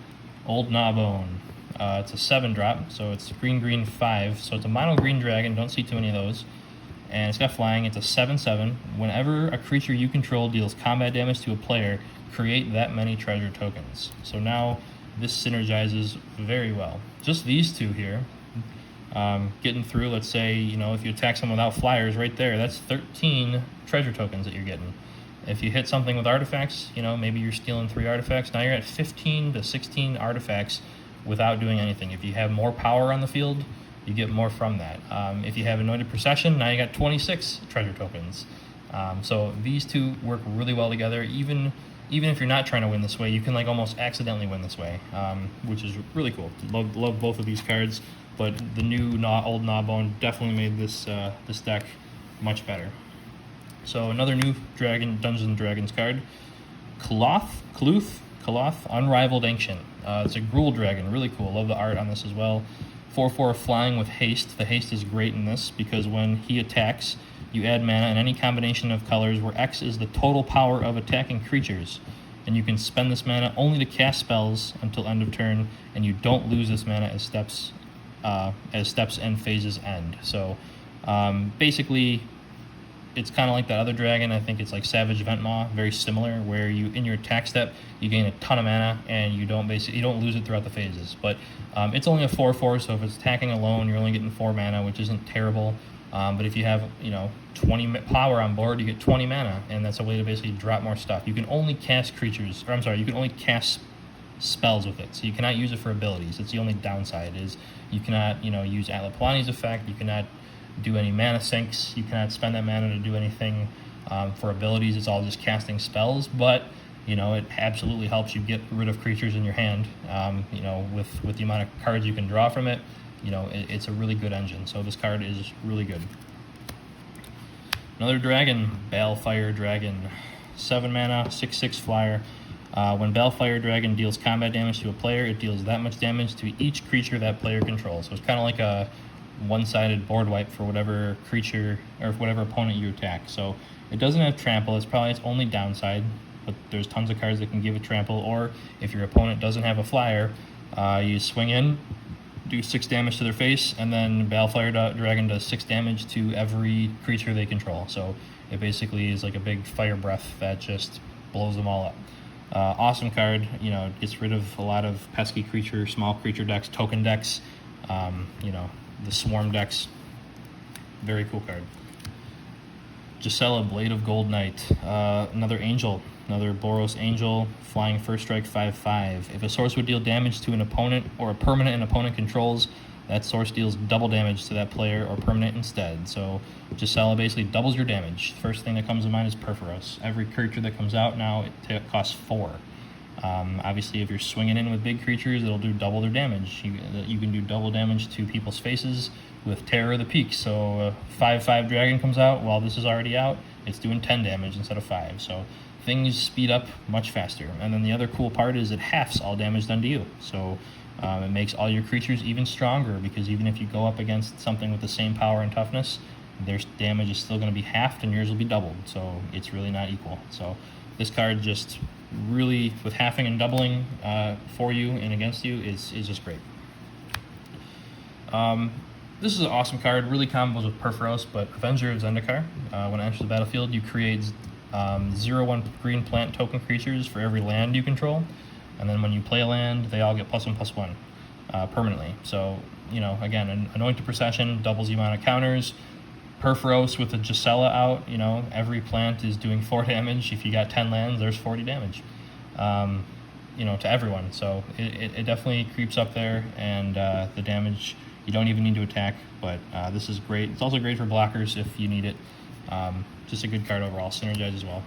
S1: Old Gnawbone. It's a 7-drop, so it's green 5. So it's a mono green dragon. Don't see too many of those. And it's got flying. It's a 7/7. Whenever a creature you control deals combat damage to a player, create that many treasure tokens. So now this synergizes very well. Just these 2 here, getting through, let's say, if you attack someone without flyers right there, that's 13 treasure tokens that you're getting. If you hit something with artifacts, maybe you're stealing 3 artifacts. Now you're at 15 to 16 artifacts without doing anything. If you have more power on the field, you get more from that. If you have Anointed Procession, now you got 26 treasure tokens. So these 2 work really well together. Even if you're not trying to win this way, you can almost accidentally win this way, which is really cool. Love both of these cards, but the new Old Gnawbone definitely made this deck much better. So another new Dungeons and Dragons card, Kluth, Unrivaled Ancient. It's a gruel dragon, really cool. Love the art on this as well. 4/4 flying with haste. The haste is great in this because when he attacks, you add mana in any combination of colors where X is the total power of attacking creatures. And you can spend this mana only to cast spells until end of turn, and you don't lose this mana as steps and phases end. So basically, it's kind of like that other dragon. I think it's like Savage Ventmaw, very similar, where you, in your attack step, you gain a ton of mana and you don't lose it throughout the phases. But it's only a 4/4, so if it's attacking alone, you're only getting 4 mana, which isn't terrible. But if you have 20 power on board, you get 20 mana, and that's a way to basically drop more stuff. You can only cast you can only cast spells with it, so you cannot use it for abilities. It's the only downside is you cannot use Atla Palani's effect. You cannot do any mana sinks. You cannot spend that mana to do anything for abilities. It's all just casting spells, but it absolutely helps you get rid of creatures in your hand. With the amount of cards you can draw from it, it's a really good engine. So this card is really good. Another dragon, Balefire Dragon, 7 mana, 6/6 flyer. When Balefire Dragon deals combat damage to a player, it deals that much damage to each creature that player controls. So it's kind of like a one-sided board wipe for whatever creature or whatever opponent you attack. So it doesn't have trample. It's probably its only downside, but there's tons of cards that can give it trample. Or if your opponent doesn't have a flyer, you swing in, do 6 damage to their face, and then Balefire Dragon does 6 damage to every creature they control. So it basically is like a big fire breath that just blows them all up. Awesome card. You know, it gets rid of a lot of pesky creature, small creature decks, token decks, you know, the swarm decks. Very cool card. Gisela, Blade of Gold Knight. Another angel, another Boros angel, flying first strike 5/5. If a source would deal damage to an opponent or a permanent an opponent controls, that source deals double damage to that player or permanent instead. So Gisela basically doubles your damage. First thing that comes to mind is Perfrose. Every creature that comes out now, it costs 4. Obviously, if you're swinging in with big creatures, it'll do double their damage. You can do double damage to people's faces with Terror of the Peaks. So 5/5 dragon comes out while this is already out. It's doing 10 damage instead of 5. So things speed up much faster. And then the other cool part is it halves all damage done to you. So it makes all your creatures even stronger, because even if you go up against something with the same power and toughness, their damage is still going to be halved and yours will be doubled. So it's really not equal. So this card just really, with halving and doubling for you and against you, is just great. This is an awesome card. Really combos with Perfrose, but Avenger of Zendikar. When it enters the battlefield, you create 0/1 green plant token creatures for every land you control. And then when you play a land, they all get +1/+1 permanently. So, you know, again, Anointed Procession doubles the amount of counters. Perfrose with the Gisela out, you know, every plant is doing 4 damage. If you got 10 lands, there's 40 damage, you know, to everyone. So it definitely creeps up there, and the damage, you don't even need to attack, but this is great. It's also great for blockers if you need it. Just a good card overall, synergize as well.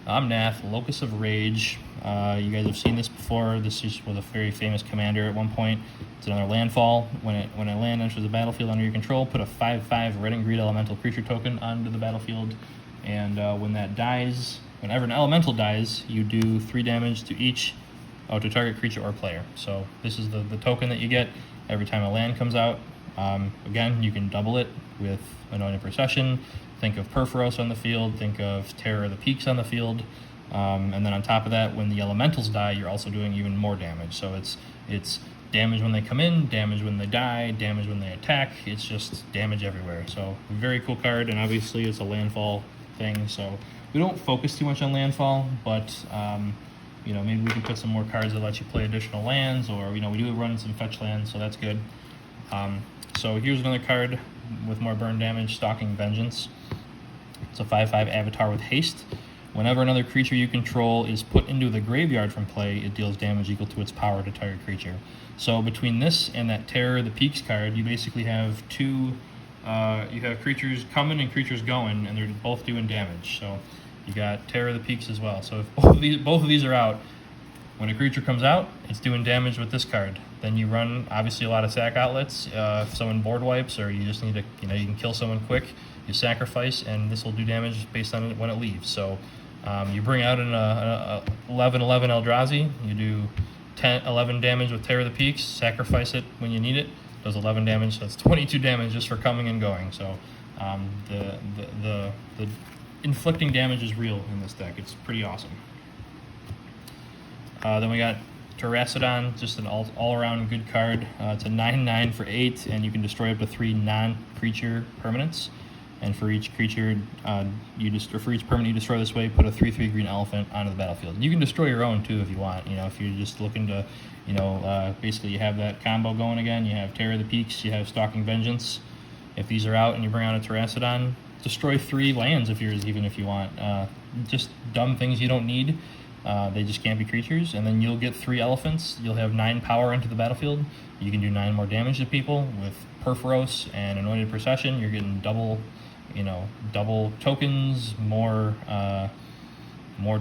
S1: Omnath, Locus of Rage. You guys have seen this before. This was a very famous commander at one point. It's another landfall. When a land enters the battlefield under your control, put a 5/5 red and green elemental creature token onto the battlefield. And when that dies, whenever an elemental dies, you do 3 damage to each, to target creature or player. So this is the token that you get every time a land comes out. Again, you can double it with Anointed Procession. Think of Perfrose on the field, think of Terror of the Peaks on the field, and then on top of that, when the elementals die, you're also doing even more damage. So it's damage when they come in, damage when they die, damage when they attack. It's just damage everywhere. So very cool card, and obviously it's a landfall thing, so we don't focus too much on landfall, but you know, maybe we can put some more cards that let you play additional lands, or, you know, we do run some fetch lands, so that's good. So here's another card with more burn damage, Stalking Vengeance. It's a 5/5 avatar with haste. Whenever another creature you control is put into the graveyard from play, it deals damage equal to its power to target creature. So between this and that Terror of the Peaks card, you basically have two, you have creatures coming and creatures going, and they're both doing damage. So you got Terror of the Peaks as well. So if both of these are out, when a creature comes out, it's doing damage with this card. Then you run, obviously, a lot of sack outlets. If someone board wipes, or you just need to, you know, you can kill someone quick, you sacrifice, and this will do damage based on it when it leaves. So you bring out an 11/11 Eldrazi, you do 11 damage with Terror of the Peaks, sacrifice it when you need it, does 11 damage, so that's 22 damage just for coming and going. So the inflicting damage is real in this deck. It's pretty awesome. Then we got Terracidon, just an all-around good card. It's a 9/9 for 8, and you can destroy up to 3 non-creature permanents. And for each creature, for each permanent you destroy this way, put a 3/3 green elephant onto the battlefield. You can destroy your own too if you want. You know, if you're just looking to, you know, basically you have that combo going again. You have Terror of the Peaks, you have Stalking Vengeance. If these are out and you bring out a Terracidon, destroy 3 lands even if you want. Just dumb things you don't need. They just can't be creatures, and then you'll get 3 elephants. You'll have 9 power into the battlefield. You can do 9 more damage to people with Perfrose and Anointed Procession. You're getting double tokens, more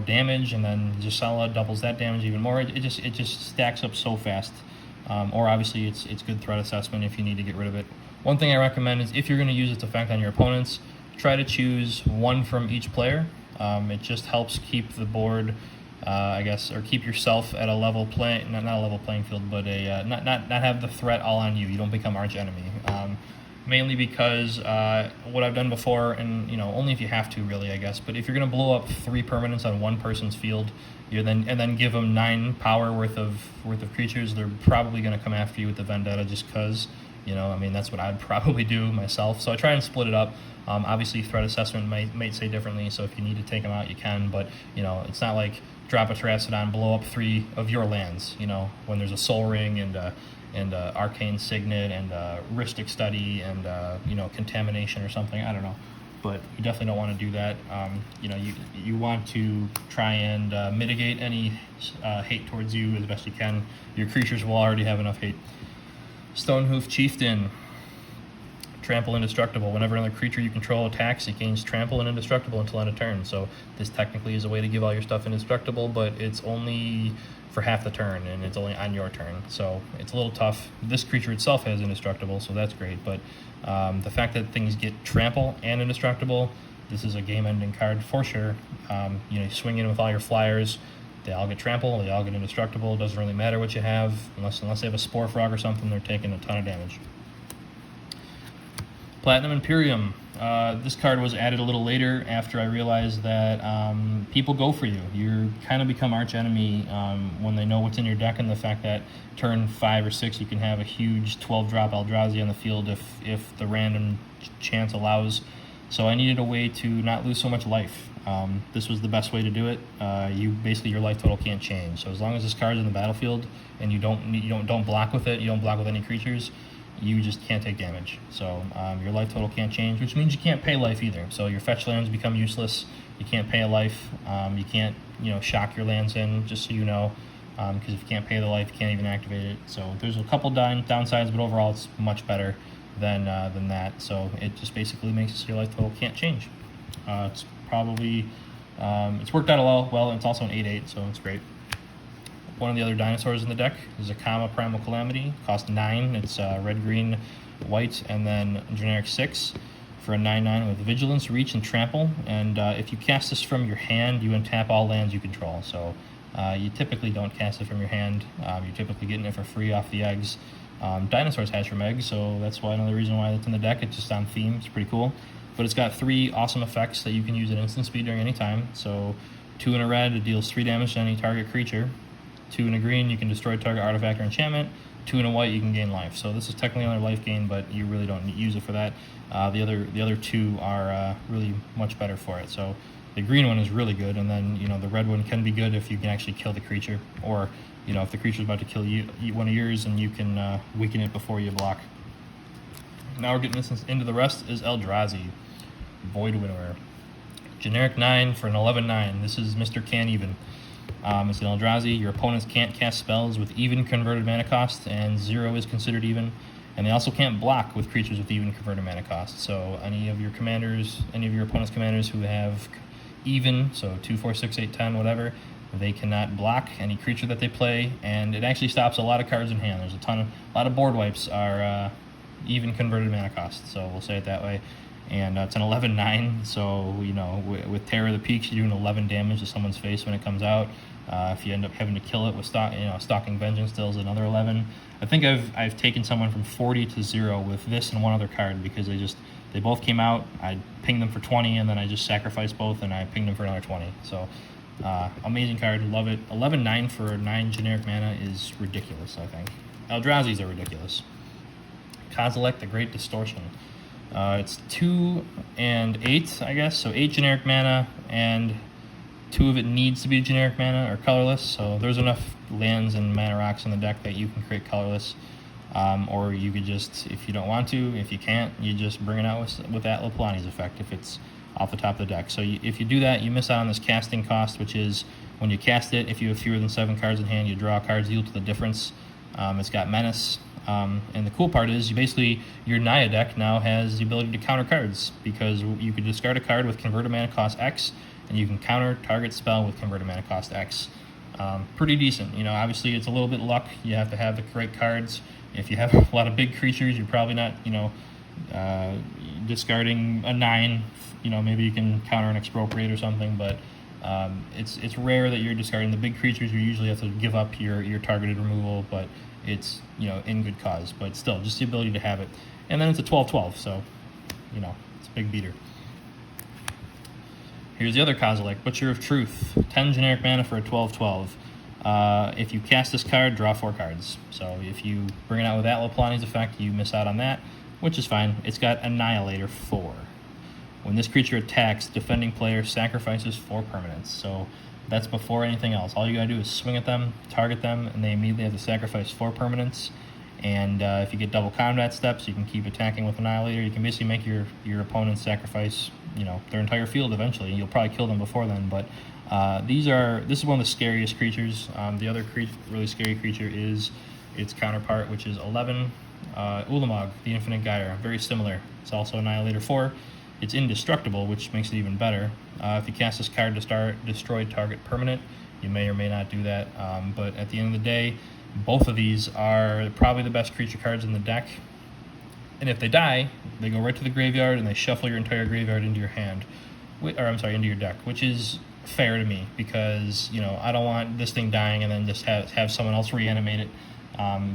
S1: damage, and then Gisela doubles that damage even more. It just stacks up so fast. Or obviously it's good threat assessment if you need to get rid of it. One thing I recommend is, if you're going to use its effect on your opponents, try to choose 1 from each player. It just helps keep the board, I guess, or keep yourself at a level not a level playing field, but not have the threat all on you. You don't become arch enemy. mainly because what I've done before, and only if you have to, really, I guess. But if you're gonna blow up 3 permanents on one person's field, and then give them 9 power worth of creatures, they're probably gonna come after you with the vendetta, just because. I mean, that's what I'd probably do myself. So I try and split it up. Obviously, threat assessment might say differently. So if you need to take them out, you can. But it's not like drop a terracidon, blow up 3 of your lands. When there's a Soul Ring and Arcane Signet and Rhystic Study and Contamination or something. I don't know, but you definitely don't want to do that. You want to try and mitigate any hate towards you as best you can. Your creatures will already have enough hate. Stonehoof Chieftain. Trample Indestructible. Whenever another creature you control attacks, it gains Trample and Indestructible until end of turn. So this technically is a way to give all your stuff Indestructible, but it's only for half the turn, and it's only on your turn. So it's a little tough. This creature itself has Indestructible, so that's great. But the fact that things get Trample and Indestructible, this is a game-ending card for sure. You swing in with all your flyers. They all get Trample, they all get Indestructible. It doesn't really matter what you have, unless they have a Spore Frog or something, they're taking a ton of damage. Platinum Imperium. This card was added a little later after I realized that people go for you. You kind of become arch enemy when they know what's in your deck, and the fact that turn 5 or 6 you can have a huge 12-drop Eldrazi on the field if the random chance allows. So I needed a way to not lose so much life. This was the best way to do it. Your life total can't change. So as long as this card's in the battlefield and you don't block with it, you don't block with any creatures, you just can't take damage. So your life total can't change, which means you can't pay life either. So your fetch lands become useless. You can't pay a life. You can't shock your lands in, just so you know, because if you can't pay the life, you can't even activate it. So there's a couple downsides, but overall it's much better than that. So it just basically makes it so your life total can't change. It's probably it's worked out well, and it's also an 8/8, so it's great. One of the other dinosaurs in the deck is a primal calamity. Cost 9. It's red, green, white, and then generic 6 for a 9/9 with vigilance, reach, and trample. And if you cast this from your hand, you untap all lands you control. So you typically don't cast it from your hand. You're typically getting it for free off the eggs. Dinosaurs hatch from eggs, so that's another reason why it's in the deck. It's just on theme. It's pretty cool. But it's got 3 awesome effects that you can use at instant speed during any time. So 2 in a red, it deals 3 damage to any target creature. 2 in a green, you can destroy target artifact or enchantment. 2 in a white, you can gain life. So this is technically another life gain, but you really don't use it for that. The other 2 are really much better for it. So the green one is really good, and then the red one can be good if you can actually kill the creature, or if the creature's about to kill one of yours, and you can weaken it before you block. Now we're getting into the rest. Is Eldrazi, Void Winnower. Generic 9 for an 11/9. This is Mr. Can't Even. It's an Eldrazi. Your opponents can't cast spells with even converted mana cost, and 0 is considered even. And they also can't block with creatures with even converted mana cost. So any of your opponent's commanders who have even, so 2, 4, 6, 8, 10, whatever, they cannot block any creature that they play, and it actually stops a lot of cards in hand. There's a lot of board wipes are even converted mana cost, so we'll say it that way. And it's an 11/9, so with Terror of the Peaks, you're doing 11 damage to someone's face when it comes out. If you end up having to kill it with Stalking Vengeance, still is another 11. I think I've taken someone from 40 to 0 with this and one other card, because they both came out. I pinged them for 20, and then I just sacrificed both, and I pinged them for another 20. So amazing card, love it. 11/9 for 9 generic mana is ridiculous, I think. Eldrazi's are ridiculous. Kozilek, the Great Distortion. It's 2 and 8, I guess, so 8 generic mana, and 2 of it needs to be generic mana or colorless, so there's enough lands and mana rocks in the deck that you can create colorless, or you could just, if you don't want to, if you can't, you just bring it out with Atla Palani's effect if it's off the top of the deck. So if you do that, you miss out on this casting cost, which is when you cast it, if you have fewer than 7 cards in hand, you draw cards equal to the difference. It's got Menace. And the cool part is your NAYA deck now has the ability to counter cards, because you could discard a card with converted mana cost X, and you can counter target spell with converted mana cost X. Pretty decent. Obviously it's a little bit luck. You have to have the correct cards. If you have a lot of big creatures, you're probably not discarding a 9. Maybe you can counter an expropriate or something, but it's rare that you're discarding the big creatures. You usually have to give up your targeted removal, but it's in good cause. But still, just the ability to have it. And then it's a 12/12, so, you know, it's a big beater. Here's the other Kozilek, Butcher of Truth. 10 generic mana for a 12/12. If you cast this card, draw 4 cards. So if you bring it out with Atla Palani's effect, you miss out on that, which is fine. It's got Annihilator 4. When this creature attacks, defending player sacrifices 4 permanents. So that's before anything else. All you gotta do is swing at them, target them, and they immediately have to sacrifice 4 permanents. And if you get double combat steps, you can keep attacking with Annihilator. You can basically make your opponent sacrifice, you know, their entire field eventually. You'll probably kill them before then, but this is one of the scariest creatures. The other really scary creature is its counterpart, which is 11, Ulamog, the Infinite Gyre. Very similar. It's also Annihilator 4. It's indestructible, which makes it even better. If you cast this card to start destroy target permanent, you may or may not do that. But at the end of the day, both of these are probably the best creature cards in the deck. And if they die, they go right to the graveyard and they shuffle your entire graveyard into your hand, into your deck, which is fair to me because, you know, I don't want this thing dying and then just have someone else reanimate it.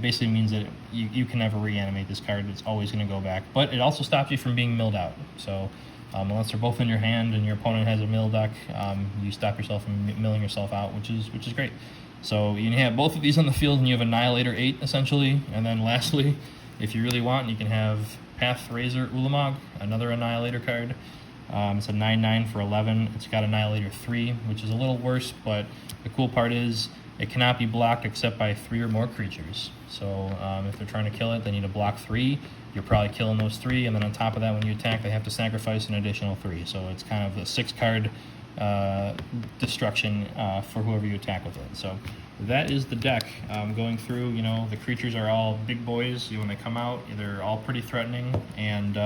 S1: Basically means that you can never reanimate this card. It's always going to go back. But it also stops you from being milled out. So unless they're both in your hand and your opponent has a mill deck, you stop yourself from milling yourself out, which is great. So you can have both of these on the field and you have Annihilator 8 essentially. And then lastly, if you really want, you can have Pathrazer Ulamog, another Annihilator card. It's a 9/9 for 11. It's got Annihilator 3, which is a little worse, but the cool part is it cannot be blocked except by 3 or more creatures. So if they're trying to kill it, they need to block 3. You're probably killing those 3, and then on top of that, when you attack, they have to sacrifice an additional 3. So it's kind of a 6-card destruction for whoever you attack with it. So that is the deck. Going through, you know, the creatures are all big boys. When they come out, they're all pretty threatening, and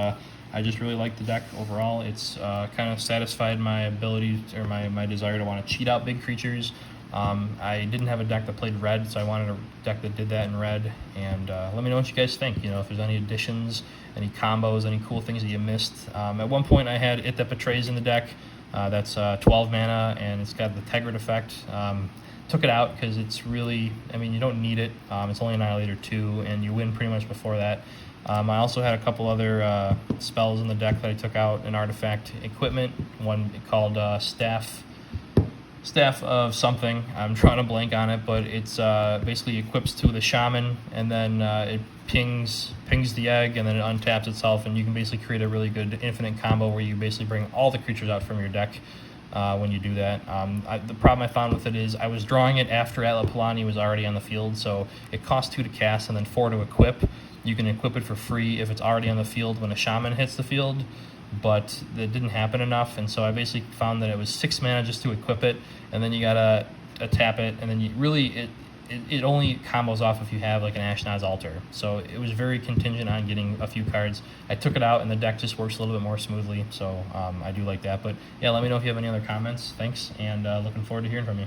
S1: I just really like the deck overall. It's kind of satisfied my ability or my desire to want to cheat out big creatures. I didn't have a deck that played red, so I wanted a deck that did that in red. And let me know what you guys think. You know, if there's any additions, any combos, any cool things that you missed. At one point, I had It That Betrays in the deck. That's 12 mana, and it's got the Tegrate effect. Took it out because it's really, I mean, you don't need it. It's only Annihilator 2, and you win pretty much before that. I also had a couple other spells in the deck that I took out, an artifact equipment, one called Staff of something. I'm trying to blank on it, but it's basically equips to the shaman, and then it pings the egg, and then it untaps itself, and you can basically create a really good infinite combo where you basically bring all the creatures out from your deck when you do that. The problem I found with it is I was drawing it after Atla Palani was already on the field, so it costs 2 to cast and then 4 to equip. You can equip it for free if it's already on the field when a shaman hits the field, but that didn't happen enough, and so I basically found that it was 6 mana just to equip it, and then you gotta tap it, and then you really it only combos off if you have like an Ashnod's Altar. So it was very contingent on getting a few cards. I took it out, and the deck just works a little bit more smoothly, so I do like that. But yeah, let me know if you have any other comments. Thanks, and looking forward to hearing from you.